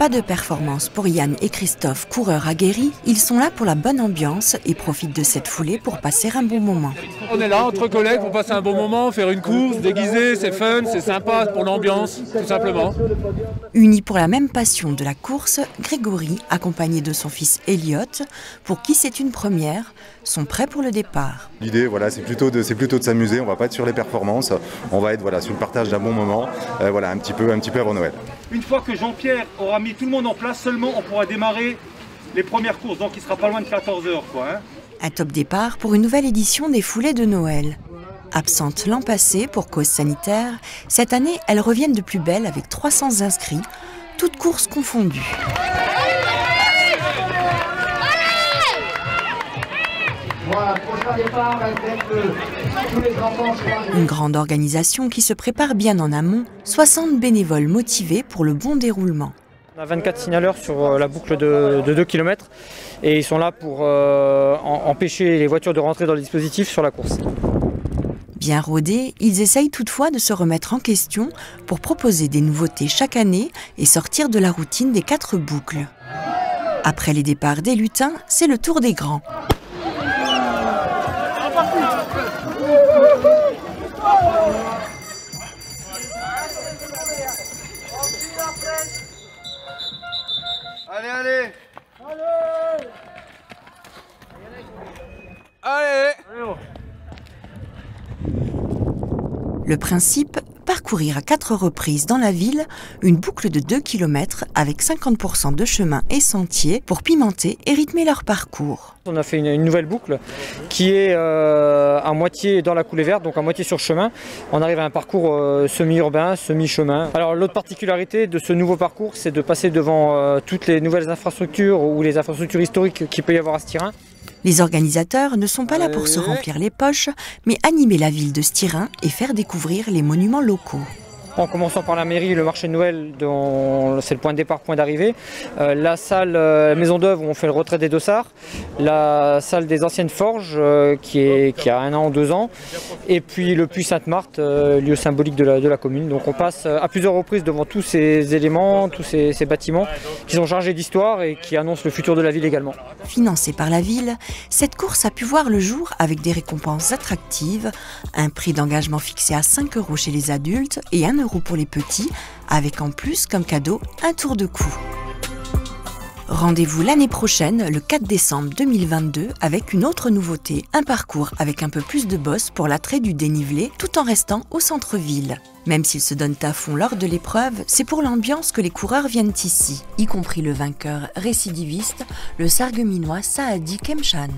Pas de performance pour Yann et Christophe, coureurs aguerris. Ils sont là pour la bonne ambiance et profitent de cette foulée pour passer un bon moment. On est là entre collègues pour passer un bon moment, faire une course, déguisée, c'est fun, c'est sympa pour l'ambiance, tout simplement. Unis pour la même passion de la course, Grégory, accompagné de son fils Elliot, pour qui c'est une première, sont prêts pour le départ. L'idée, voilà, c'est plutôt de s'amuser. On va pas être sur les performances, on va être sur le partage d'un bon moment, un petit peu avant Noël. Une fois que Jean-Pierre aura mis tout le monde en place, seulement on pourra démarrer les premières courses, donc il ne sera pas loin de 14 h. Un top départ pour une nouvelle édition des foulées de Noël. Absentes l'an passé pour cause sanitaire, cette année elles reviennent de plus belle avec 300 inscrits, toutes courses confondues. Voilà, prochain départ avec tous les enfants. Une grande organisation qui se prépare bien en amont, 60 bénévoles motivés pour le bon déroulement. On a 24 signaleurs sur la boucle de 2 km et ils sont là pour empêcher les voitures de rentrer dans le dispositif sur la course. Bien rodés, ils essayent toutefois de se remettre en question pour proposer des nouveautés chaque année et sortir de la routine des 4 boucles. Après les départs des lutins, c'est le tour des grands. Allez, allez! Allez! Le principe, parcourir à 4 reprises dans la ville une boucle de 2 km avec 50% de chemins et sentiers pour pimenter et rythmer leur parcours. On a fait une nouvelle boucle qui est à moitié dans la coulée verte, donc à moitié sur chemin. On arrive à un parcours semi-urbain, semi-chemin. Alors l'autre particularité de ce nouveau parcours, c'est de passer devant toutes les nouvelles infrastructures ou les infrastructures historiques qu'il peut y avoir à Styrin. Les organisateurs ne sont pas là pour se remplir les poches, mais animer la ville de Styrin et faire découvrir les monuments locaux. En commençant par la mairie, le marché de Noël, c'est le point de départ, point d'arrivée. La salle Maison d'œuvre où on fait le retrait des dossards. La salle des anciennes forges qui a 1 an ou 2 ans. Et puis le puits Sainte-Marthe, lieu symbolique de la commune. Donc on passe à plusieurs reprises devant tous ces éléments, tous ces bâtiments qui sont chargés d'histoire et qui annoncent le futur de la ville également. Financée par la ville, cette course a pu voir le jour avec des récompenses attractives, un prix d'engagement fixé à 5 € chez les adultes et 1 € pour les petits, avec en plus comme cadeau un tour de cou. Rendez-vous l'année prochaine, le 4 décembre 2022, avec une autre nouveauté, un parcours avec un peu plus de boss pour l'attrait du dénivelé, tout en restant au centre-ville. Même s'ils se donnent à fond lors de l'épreuve, c'est pour l'ambiance que les coureurs viennent ici, y compris le vainqueur récidiviste, le Sarregueminois Saadi Kemchan.